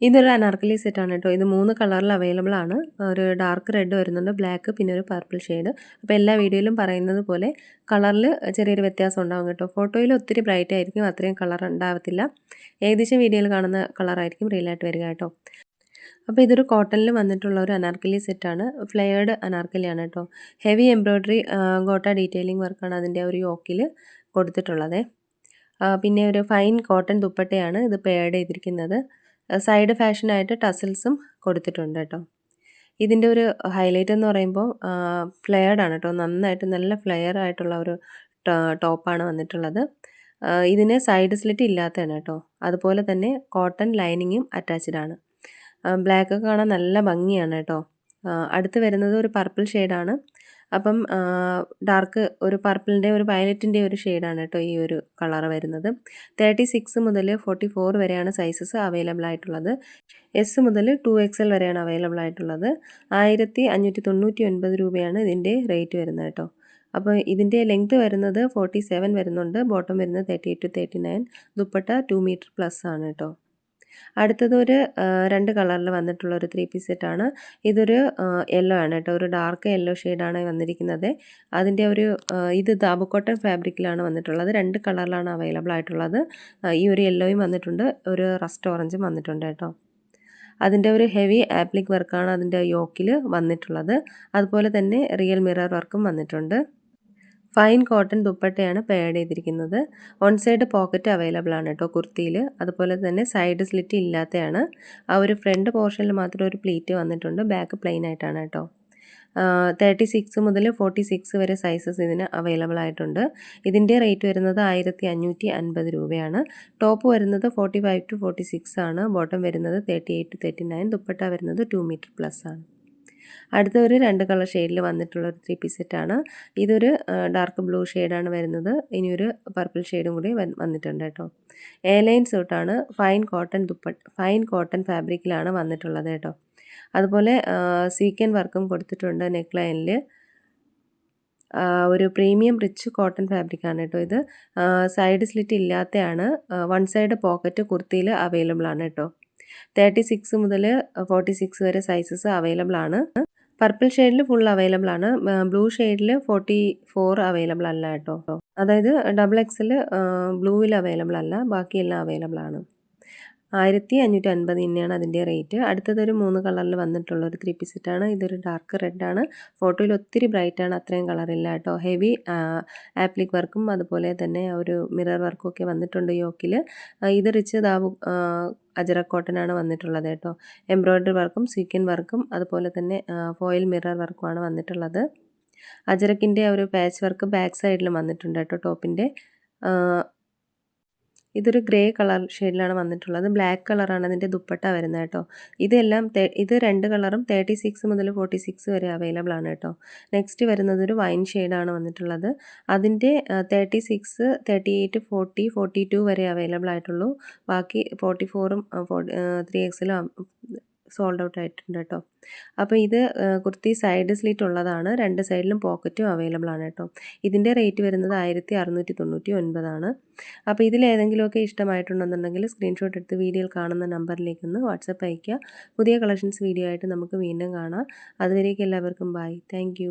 ഇതൊരു അനാർക്കലി സെറ്റാണ് കേട്ടോ. ഇത് 3 കളറിൽ അവൈലബിൾ ആണ്. ഒരു ഡാർക്ക് റെഡ് വരുന്നുണ്ട്, ബ്ലാക്ക്, പിന്നെ ഒരു പർപ്പിൾ ഷെയ്ഡ്. അപ്പോൾ എല്ലാ വീഡിയോയിലും പറയുന്നത് പോലെ കളറിൽ ചെറിയൊരു വ്യത്യാസം ഉണ്ടാകും കേട്ടോ. ഫോട്ടോയിൽ ഒത്തിരി ബ്രൈറ്റ് ആയിരിക്കും, അത്രയും കളർ ഉണ്ടാകത്തില്ല. ഏകദേശം വീഡിയോയിൽ കാണുന്ന കളറായിരിക്കും റിയലായിട്ട് വരിക കേട്ടോ. അപ്പോൾ ഇതൊരു കോട്ടണിൽ വന്നിട്ടുള്ള ഒരു അനാർക്കലി സെറ്റാണ്. ഫ്ലെയർഡ് അനാർക്കലിയാണ് കേട്ടോ. ഹെവി എംബ്രോയ്ഡറി ഗോട്ട ഡീറ്റെയിലിംഗ് വർക്കാണ് അതിൻ്റെ ഒരു യോക്കിൽ കൊടുത്തിട്ടുള്ളത്. പിന്നെ ഒരു ഫൈൻ കോട്ടൺ ദുപ്പട്ടയാണ് ഇത് പെയർഡ് ചെയ്തിരിക്കുന്നത്. സൈഡ് ഫാഷനായിട്ട് ടസൽസും കൊടുത്തിട്ടുണ്ട് കേട്ടോ. ഇതിൻ്റെ ഒരു ഹൈലൈറ്റ് എന്ന് പറയുമ്പോൾ ഫ്ലെയർഡ് ആണ് കേട്ടോ. നന്നായിട്ട് നല്ല ഫ്ലെയർ ആയിട്ടുള്ള ഒരു ടോപ്പാണ് വന്നിട്ടുള്ളത്. ഇതിന് സൈഡ് സ്ലിറ്റ് ഇല്ലാത്തതാണ് കേട്ടോ. അതുപോലെ തന്നെ കോട്ടൺ ലൈനിങ്ങും അറ്റാച്ച്ഡ് ആണ്. ബ്ലാക്ക് കാണാൻ നല്ല ഭംഗിയാണ് കേട്ടോ. അടുത്ത് വരുന്നത് ഒരു പർപ്പിൾ ഷെയ്ഡാണ്. അപ്പം ഡാർക്ക് ഒരു പർപ്പിളിൻ്റെ ഒരു വയലറ്റിൻ്റെ ഒരു ഷെയ്ഡാണ് കേട്ടോ ഈ ഒരു കളർ വരുന്നത്. 36 മുതൽ 44 വരെയാണ് സൈസസ് അവൈലബിൾ ആയിട്ടുള്ളത്. എസ് മുതൽ 2XL വരെയാണ് അവൈലബിൾ ആയിട്ടുള്ളത്. 1599 രൂപയാണ് ഇതിൻ്റെ റേറ്റ് വരുന്നത് കേട്ടോ. അപ്പോൾ ഇതിൻ്റെ ലെങ്ത് വരുന്നത് 47 വരുന്നുണ്ട്, ബോട്ടം വരുന്നത് 38 to 39, ദുപ്പട്ട 2 മീറ്റർ പ്ലസ് ആണ് കേട്ടോ. അടുത്തത് ഒരു 2 കളറിൽ വന്നിട്ടുള്ള ഒരു 3 പീസ് സെറ്റാണ്. ഇതൊരു യെല്ലോ ആണ് കേട്ടോ. ഒരു ഡാർക്ക് യെല്ലോ ഷെയ്ഡാണ് വന്നിരിക്കുന്നത്. അതിൻ്റെ ഒരു ഇത് ദാബു കോട്ടൺ ഫാബ്രിക്കിലാണ് വന്നിട്ടുള്ളത്. 2 കളറിലാണ് അവൈലബിൾ ആയിട്ടുള്ളത്. ഈ ഒരു യെല്ലോയും വന്നിട്ടുണ്ട്, ഒരു റസ്റ്റ് ഓറഞ്ചും വന്നിട്ടുണ്ട് കേട്ടോ. അതിൻ്റെ ഒരു ഹെവി ആപ്ലിക് വർക്കാണ് അതിൻ്റെ യോക്കിൽ വന്നിട്ടുള്ളത്. അതുപോലെ തന്നെ റിയൽ മിറർ വർക്കും വന്നിട്ടുണ്ട്. ഫൈൻ കോട്ടൺ ദുപ്പട്ടയാണ് പെയർഡ് ചെയ്തിരിക്കുന്നത്. വൺ സൈഡ് പോക്കറ്റ് അവൈലബിൾ ആണ് കേട്ടോ കുർത്തിയിൽ. അതുപോലെ തന്നെ സൈഡ് സ്ലിറ്റ് ഇല്ലാത്തതാണ്. ആ ഒരു ഫ്രണ്ട് പോർഷനിൽ മാത്രം ഒരു പ്ലീറ്റ് വന്നിട്ടുണ്ട്, ബാക്ക് പ്ലെയിൻ ആയിട്ടാണ് കേട്ടോ. 36 മുതൽ 46 വരെ സൈസസ് ഇതിന് അവൈലബിൾ ആയിട്ടുണ്ട്. ഇതിൻ്റെ റേറ്റ് വരുന്നത് 1550 രൂപയാണ്. ടോപ്പ് വരുന്നത് 45 to 46 ആണ്. ബോട്ടം വരുന്നത് 38 to 39, ദുപ്പട്ട വരുന്നത് 2 മീറ്റർ പ്ലസ് ആണ്. അടുത്ത ഒരു 2 കളർ ഷെയ്ഡിൽ വന്നിട്ടുള്ള ഒരു 3 പീസ് സെറ്റാണ്. ഇതൊരു ഡാർക്ക് ബ്ലൂ ഷെയ്ഡാണ് വരുന്നത്. ഇനിയൊരു പർപ്പിൾ ഷെയ്ഡും കൂടി വന്നിട്ടുണ്ട് കേട്ടോ. എയർലൈൻ സൂട്ടാണ്. ഫൈൻ കോട്ടൺ ഫാബ്രിക്കിലാണ് വന്നിട്ടുള്ളത് കേട്ടോ. അതുപോലെ സ്വീക്കൻ വർക്കും കൊടുത്തിട്ടുണ്ട് നെക്ക് ലൈനിൽ. ഒരു പ്രീമിയം റിച്ച് കോട്ടൺ ഫാബ്രിക്കാണ് കേട്ടോ ഇത്. സൈഡ് സ്ലിറ്റ് ഇല്ലാത്തതാണ്. വൺ സൈഡ് പോക്കറ്റ് കുർത്തിയിൽ അവൈലബിൾ ആണ് കേട്ടോ. 36 മുതൽ 46 വരെ സൈസസ് അവൈലബിൾ ആണ്. പർപ്പിൾ ഷെയ്ഡിൽ ഫുൾ അവൈലബിൾ ആണ്. ബ്ലൂ ഷെയ്ഡിൽ 44 അവൈലബിൾ അല്ല കേട്ടോ. അതായത് XXL ബ്ലൂവിൽ അവൈലബിൾ അല്ല, ബാക്കിയെല്ലാം അവൈലബിൾ ആണ്. 1550 തന്നെയാണ് അതിൻ്റെ റേറ്റ്. അടുത്തതൊരു 3 കളറിൽ വന്നിട്ടുള്ള ഒരു 3 പീസ് സെറ്റാണ്. ഇതൊരു ഡാർക്ക് റെഡാണ്. ഫോട്ടോയിൽ ഒത്തിരി ബ്രൈറ്റാണ്, അത്രയും കളറില്ല കേട്ടോ. ഹെവി ആപ്ലിക് വർക്കും അതുപോലെ തന്നെ ഒരു മിറർ വർക്കും ഒക്കെ വന്നിട്ടുണ്ട് യോക്കിൽ. ഇത് റിച്ച് അജറക് കോട്ടനാണ് വന്നിട്ടുള്ളത് കേട്ടോ. എംബ്രോയ്ഡറി വർക്കും സ്വീക്കൻ വർക്കും അതുപോലെ തന്നെ ഫോയിൽ മിറർ വർക്കുമാണ് വന്നിട്ടുള്ളത്. അജറക്കിൻ്റെ ഒരു പാച്ച് വർക്ക് ബാക്ക് സൈഡിലും വന്നിട്ടുണ്ട് കേട്ടോ ടോപ്പിൻ്റെ. ഇതൊരു ഗ്രേ കളർ ഷെയ്ഡിലാണ് വന്നിട്ടുള്ളത്. ബ്ലാക്ക് കളറാണ് അതിൻ്റെ ദുപ്പട്ട വരുന്നത് കേട്ടോ. ഇത് 2 കളറും 36 മുതൽ 46 വരെ അവൈലബിൾ ആണ് കേട്ടോ. നെക്സ്റ്റ് വരുന്നത് ഒരു വൈൻ ഷെയ്ഡാണ് വന്നിട്ടുള്ളത്. അതിൻ്റെ 36, 38, 40, 42 വരെ അവൈലബിൾ ആയിട്ടുള്ളൂ. ബാക്കി 44ഉം 3XLും സോൾഡ് ഔട്ട് ആയിട്ടുണ്ട് കേട്ടോ. അപ്പോൾ ഇത് കുർത്തി സൈഡ് സ്ലിറ്റ് ഉള്ളതാണ്. 2 സൈഡിലും പോക്കറ്റും അവൈലബിൾ ആണ് കേട്ടോ. ഇതിൻ്റെ റേറ്റ് വരുന്നത് 1699 ആണ്. അപ്പോൾ ഇതിലേതെങ്കിലുമൊക്കെ ഇഷ്ടമായിട്ടുണ്ടെന്നുണ്ടെങ്കിൽ സ്ക്രീൻഷോട്ട് എടുത്ത് വീഡിയോയിൽ കാണുന്ന നമ്പറിലേക്കൊന്ന് വാട്സപ്പ് അയയ്ക്കുക. പുതിയ കളക്ഷൻസ് വീഡിയോ ആയിട്ട് നമുക്ക് വീണ്ടും കാണാം. അതുവരേക്കും എല്ലാവർക്കും ബൈ. താങ്ക്